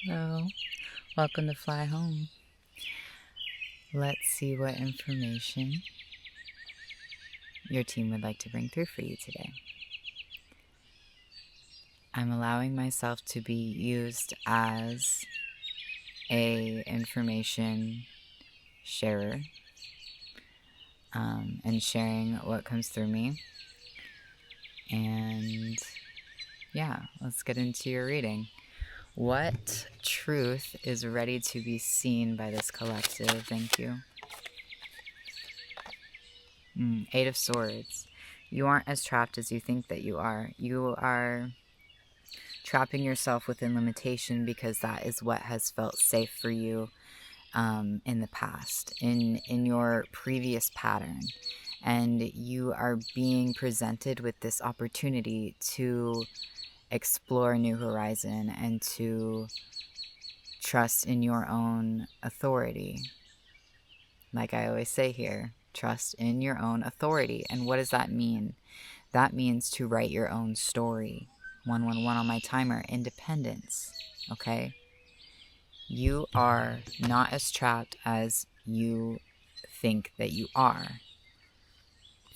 Hello, welcome to Fly Home. Let's see what information your team would like to bring through for you today. I'm allowing myself to be used as a information sharer and sharing what comes through me. And yeah, let's get into your reading. What truth is ready to be seen by this collective? Thank you. Eight of Swords. You aren't as trapped as you think that you are. You are trapping yourself within limitation because that is what has felt safe for you in the past, in your previous pattern. And you are being presented with this opportunity to explore a new horizon and to trust in your own authority. Like I always say here, trust in your own authority. And what does that mean? That means to write your own story. 111 on my timer, independence. Okay? You are not as trapped as you think that you are.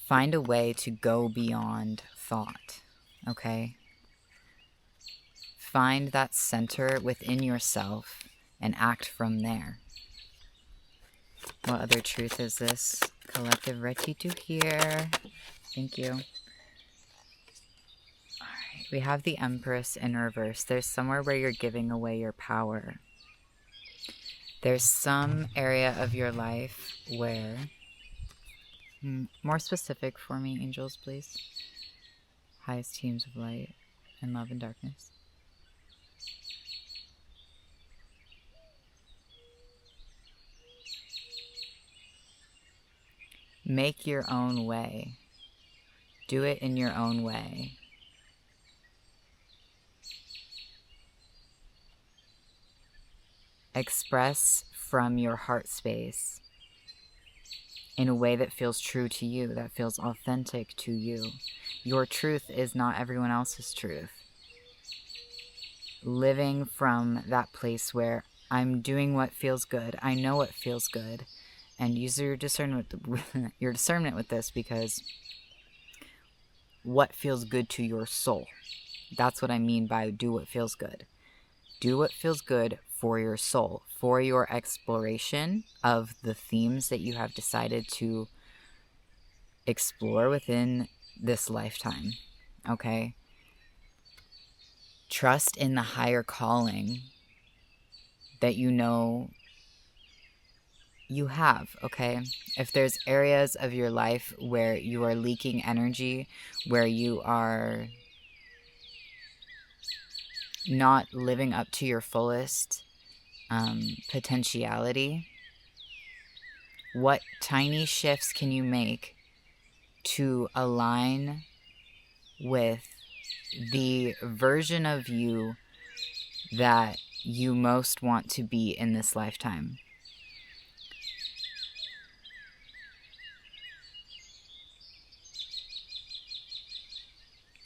Find a way to go beyond thought. Okay? Find that center within yourself and act from there. What other truth is this collective ready to hear? Thank you. All right, we have the Empress in reverse. There's somewhere where you're giving away your power. There's some area of your life where... more specific for me, angels, please. Highest teams of light and love and darkness. Make your own way. Do it in your own way. Express from your heart space in a way that feels true to you, that feels authentic to you. Your truth is not everyone else's truth. Living from that place where I'm doing what feels good, I know what feels good, and use your discernment with this, because what feels good to your soul. That's what I mean by do what feels good. Do what feels good for your soul, for your exploration of the themes that you have decided to explore within this lifetime. Okay? Trust in the higher calling that you know you have, okay? If there's areas of your life where you are leaking energy, where you are not living up to your fullest potentiality, what tiny shifts can you make to align with the version of you that you most want to be in this lifetime?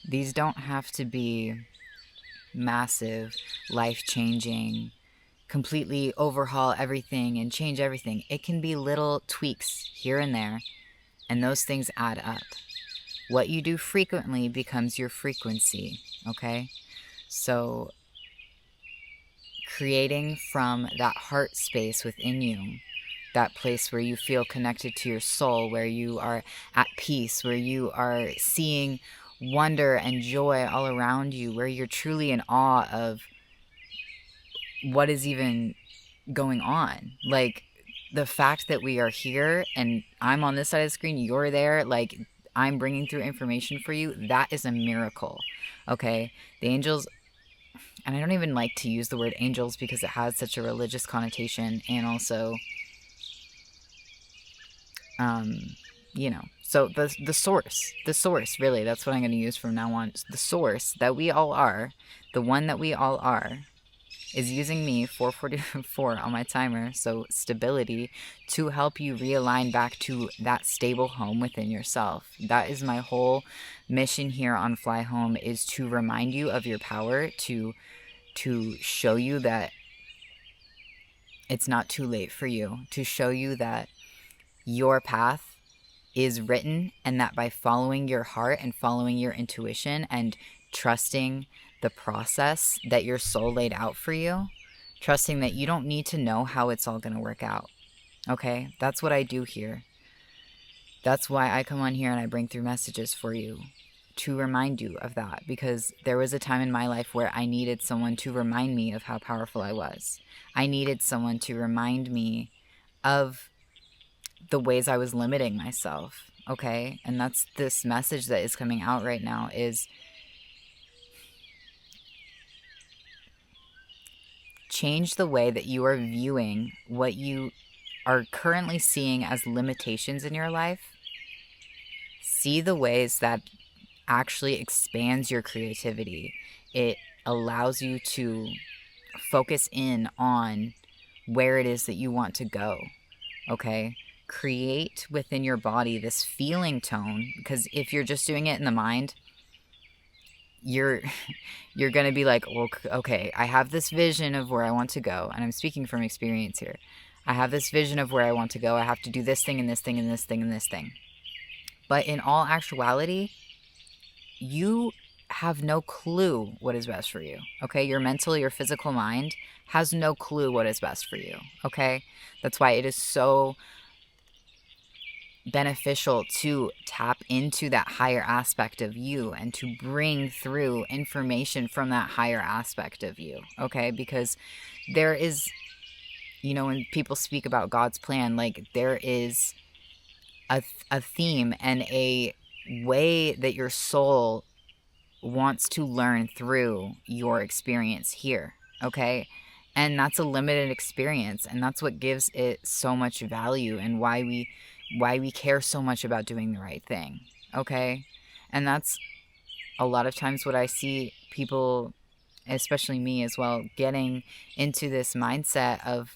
These don't have to be massive, life-changing, completely overhaul everything and change everything. It can be little tweaks here and there, and those things add up. What you do frequently becomes your frequency, okay? So creating from that heart space within you, that place where you feel connected to your soul, where you are at peace, where you are seeing wonder and joy all around you, where you're truly in awe of what is even going on. Like, the fact that we are here and I'm on this side of the screen, you're there, like, I'm bringing through information for you, that is a miracle, okay? The angels, and I don't even like to use the word angels because it has such a religious connotation, and also, you know, so the source, really, that's what I'm going to use from now on. The source that we all are, the one that we all are, is using me, 444 on my timer, so stability, to help you realign back to that stable home within yourself. That is my whole mission here on Fly Home, is to remind you of your power, to show you that it's not too late for you, to show you that your path is written, and that by following your heart and following your intuition and trusting the process that your soul laid out for you, trusting that you don't need to know how it's all going to work out. Okay? That's what I do here. That's why I come on here and I bring through messages for you, to remind you of that, because there was a time in my life where I needed someone to remind me of how powerful I was. I needed someone to remind me of the ways I was limiting myself. Okay? And that's this message that is coming out right now, is change the way that you are viewing what you are currently seeing as limitations in your life. See the ways that actually expands your creativity. It allows you to focus in on where it is that you want to go. Okay? Create within your body this feeling tone, because if you're just doing it in the mind, you're going to be like, well, okay, I have this vision of where I want to go, and I'm speaking from experience here. I have this vision of where I want to go. I have to do this thing and this thing and this thing and this thing. But in all actuality, you have no clue what is best for you. Okay? Your mental, your physical mind has no clue what is best for you. Okay? That's why it is so beneficial to tap into that higher aspect of you and to bring through information from that higher aspect of you. Okay? Because there is, you know, when people speak about God's plan, like, there is a theme and a way that your soul wants to learn through your experience here. Okay? And that's a limited experience, and that's what gives it so much value, and why we care so much about doing the right thing. Okay? And that's a lot of times what I see people, especially me as well, getting into this mindset of,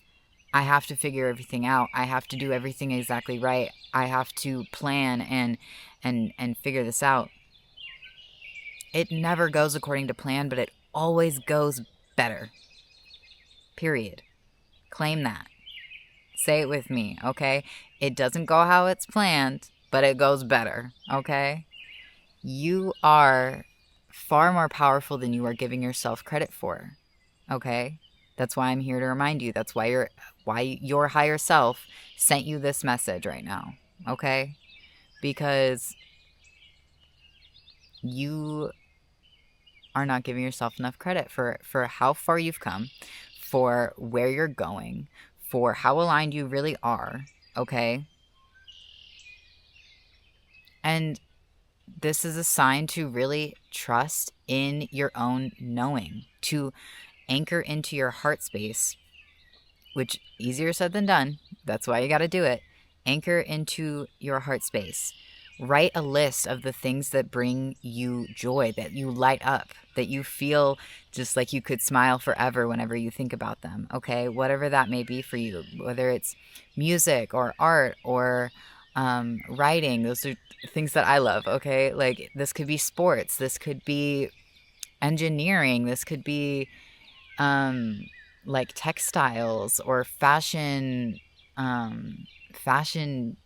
I have to figure everything out. I have to do everything exactly right. I have to plan and figure this out. It never goes according to plan, but it always goes better. Period. Claim that. Say it with me, okay? It doesn't go how it's planned, but it goes better, okay? You are far more powerful than you are giving yourself credit for, okay? That's why I'm here to remind you. That's why your higher self sent you this message right now, okay? Because you are not giving yourself enough credit for how far you've come, for where you're going, for how aligned you really are, okay? And this is a sign to really trust in your own knowing, to anchor into your heart space, which easier said than done. That's why you got to do it. Anchor into your heart space. Write a list of the things that bring you joy, that you light up, that you feel just like you could smile forever whenever you think about them, okay? Whatever that may be for you, whether it's music or art or writing. Those are things that I love, okay? Like, this could be sports. This could be engineering. This could be like textiles or fashion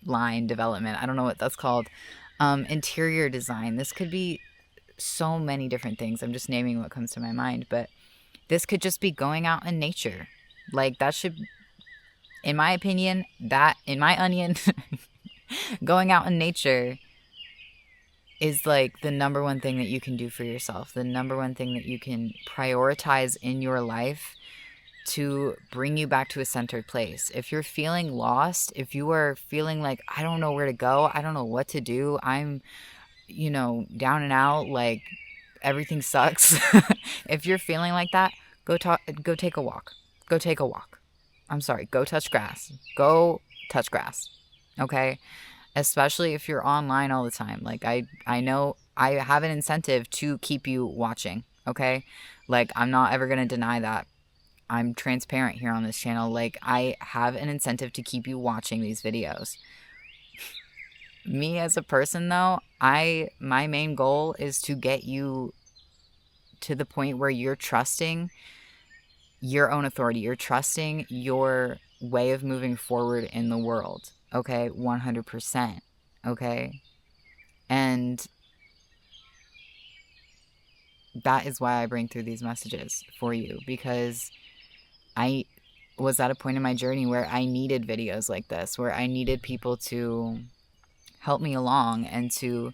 line development. I don't know what that's called. Interior design. This could be so many different things. I'm just naming what comes to my mind, but this could just be going out in nature. Like, that should, in my opinion, that, in my onion, going out in nature is like the number one thing that you can do for yourself, the number one thing that you can prioritize in your life to bring you back to a centered place. If you're feeling lost, if you are feeling like, I don't know where to go, I don't know what to do, I'm, down and out, like everything sucks. If you're feeling like that, go take a walk. Go take a walk. I'm sorry, go touch grass. Go touch grass. Okay? Especially if you're online all the time. Like, I know I have an incentive to keep you watching. Okay? Like, I'm not ever going to deny that. I'm transparent here on this channel. Like, I have an incentive to keep you watching these videos. Me as a person, though, my main goal is to get you to the point where you're trusting your own authority. You're trusting your way of moving forward in the world. Okay? 100%. Okay? And that is why I bring through these messages for you, because I was at a point in my journey where I needed videos like this, where I needed people to help me along and to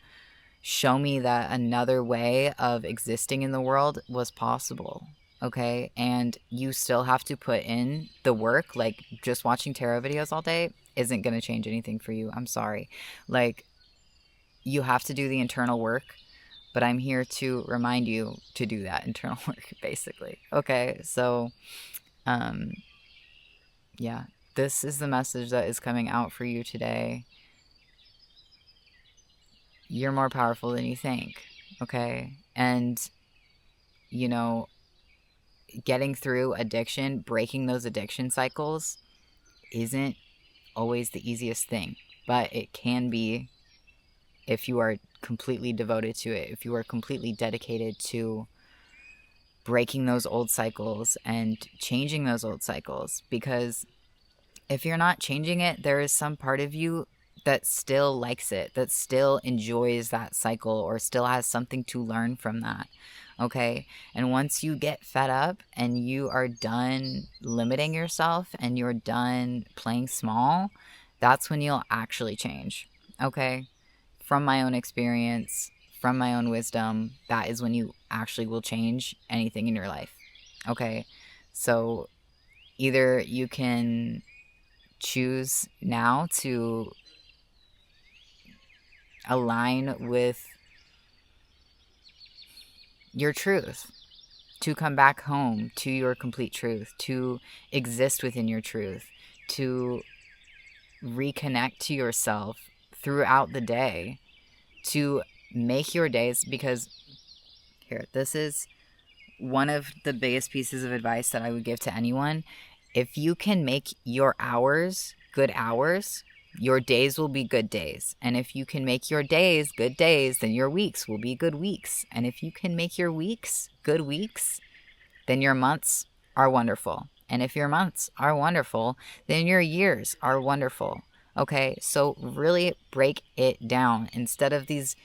show me that another way of existing in the world was possible. Okay? And you still have to put in the work. Like, just watching tarot videos all day isn't going to change anything for you. I'm sorry. Like, you have to do the internal work, but I'm here to remind you to do that internal work, basically. Okay? So, yeah, this is the message that is coming out for you today. You're more powerful than you think. Okay? And, you know, getting through addiction, breaking those addiction cycles isn't always the easiest thing, but it can be if you are completely devoted to it, if you are completely dedicated to breaking those old cycles and changing those old cycles. Because if you're not changing it, there is some part of you that still likes it, that still enjoys that cycle, or still has something to learn from that. Okay? And once you get fed up and you are done limiting yourself and you're done playing small, that's when you'll actually change. Okay? From my own experience, from my own wisdom, that is when you actually will change anything in your life. Okay? So either you can choose now to align with your truth, to come back home to your complete truth, to exist within your truth, to reconnect to yourself throughout the day, to make your days. Because here, this is one of the biggest pieces of advice that I would give to anyone. If you can make your hours good hours, your days will be good days. And if you can make your days good days, then your weeks will be good weeks. And if you can make your weeks good weeks, then your months are wonderful. And if your months are wonderful, then your years are wonderful. Okay? So really break it down. Instead of these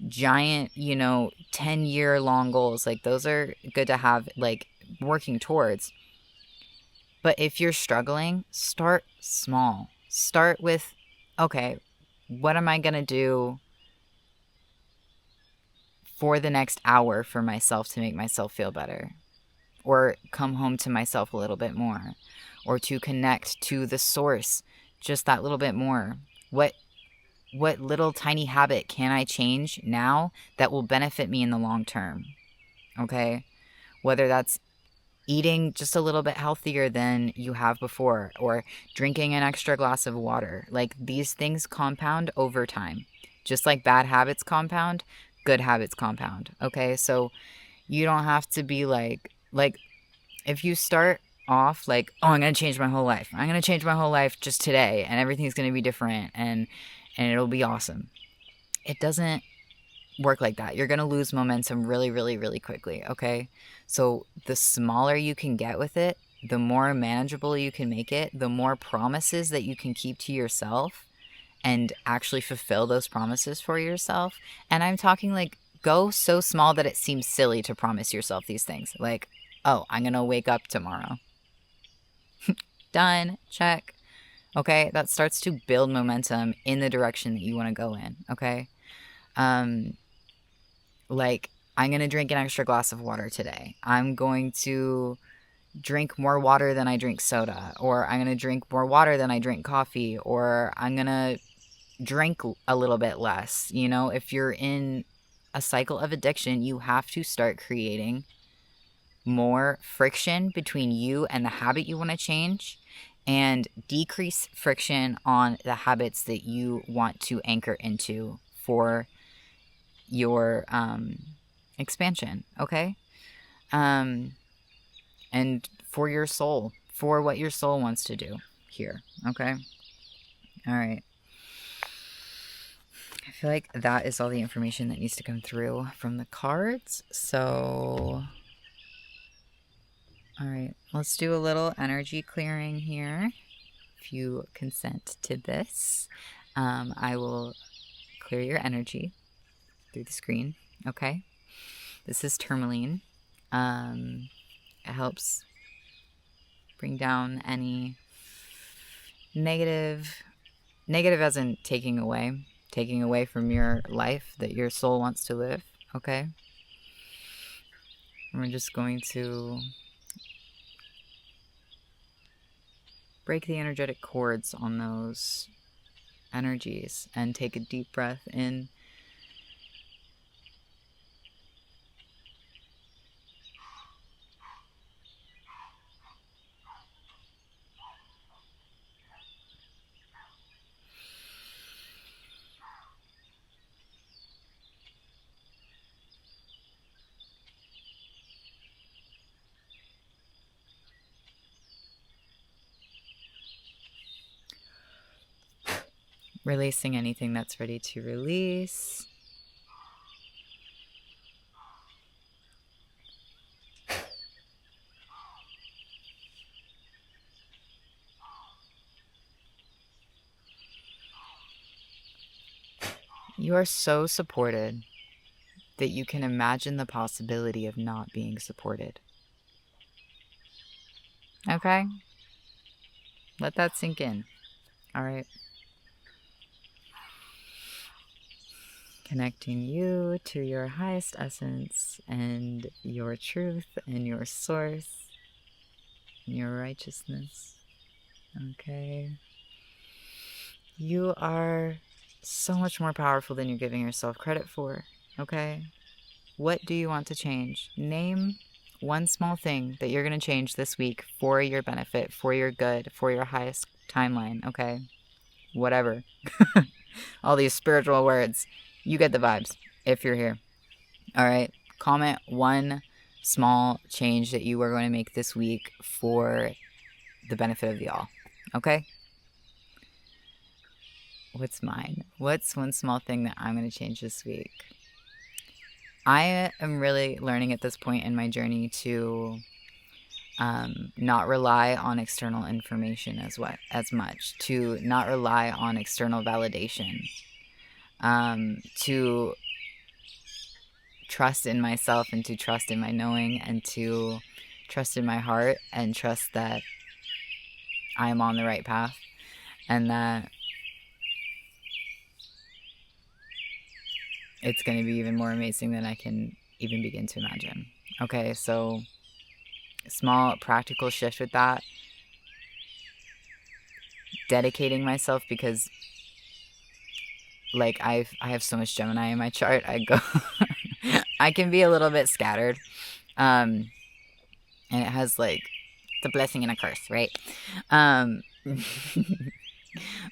giant, 10-year long goals, like, those are good to have, like, working towards. But if you're struggling, start small. Start with, okay, what am I going to do for the next hour for myself to make myself feel better? Or come home to myself a little bit more? Or to connect to the source just that little bit more? What little tiny habit can I change now that will benefit me in the long term? Okay? Whether that's eating just a little bit healthier than you have before, or drinking an extra glass of water. Like, these things compound over time. Just like bad habits compound, good habits compound. Okay? So you don't have to be like if you start off like, oh, I'm going to change my whole life. I'm going to change my whole life just today, and everything's going to be different, and it'll be awesome. It doesn't work like that. You're going to lose momentum really, really, really quickly. Okay? So the smaller you can get with it, the more manageable you can make it, the more promises that you can keep to yourself and actually fulfill those promises for yourself. And I'm talking like, go so small that it seems silly to promise yourself these things. Like, oh, I'm going to wake up tomorrow. Done. Check. Okay? That starts to build momentum in the direction that you want to go in. Okay? Like, I'm going to drink an extra glass of water today. I'm going to drink more water than I drink soda. Or I'm going to drink more water than I drink coffee. Or I'm going to drink a little bit less. If you're in a cycle of addiction, you have to start creating more friction between you and the habit you want to change, and decrease friction on the habits that you want to anchor into for your expansion. Okay? And for your soul, for what your soul wants to do here. Okay? All right. I feel like that is all the information that needs to come through from the cards. So All right, let's do a little energy clearing here. If you consent to this, I will clear your energy through the screen, okay? This is tourmaline. It helps bring down any negative as in taking away from your life that your soul wants to live, okay? And we're just going to break the energetic cords on those energies and take a deep breath in. Releasing anything that's ready to release. You are so supported that you can imagine the possibility of not being supported. Okay? Let that sink in. All right? Connecting you to your highest essence and your truth and your source and your righteousness. Okay? You are so much more powerful than you're giving yourself credit for. Okay? What do you want to change? Name one small thing that you're going to change this week for your benefit, for your good, for your highest timeline. Okay? Whatever. All these spiritual words. You get the vibes if you're here. All right. Comment one small change that you are going to make this week for the benefit of the all. Okay? What's mine? What's one small thing that I'm going to change this week? I am really learning at this point in my journey to not rely on external information as much, to not rely on external validation, to trust in myself and to trust in my knowing and to trust in my heart and trust that I am on the right path and that it's going to be even more amazing than I can even begin to imagine. Okay, so small practical shift with that. Dedicating myself because like I have so much Gemini in my chart. I can be a little bit scattered. And it has like the blessing and a curse, right? But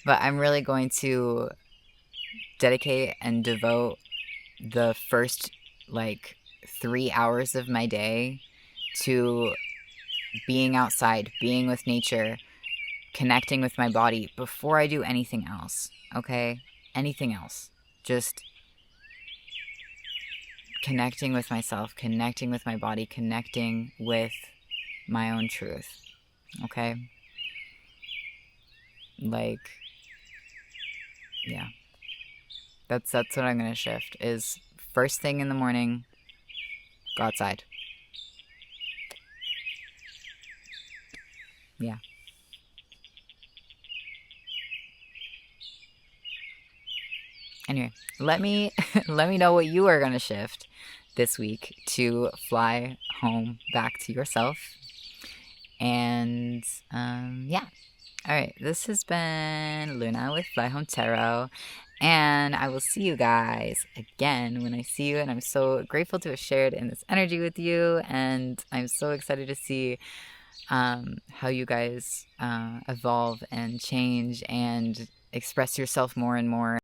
I'm really going to dedicate and devote the first like 3 hours of my day to being outside, being with nature, connecting with my body before I do anything else. Okay? Anything else. Just connecting with myself, connecting with my body, connecting with my own truth. Okay? Like, yeah. That's what I'm going to shift is first thing in the morning, go outside. Yeah. Anyway, let me know what you are going to shift this week to fly home back to yourself. And yeah. All right, this has been Luna with Fly Home Tarot. And I will see you guys again when I see you. And I'm so grateful to have shared in this energy with you. And I'm so excited to see how you guys evolve and change and express yourself more and more.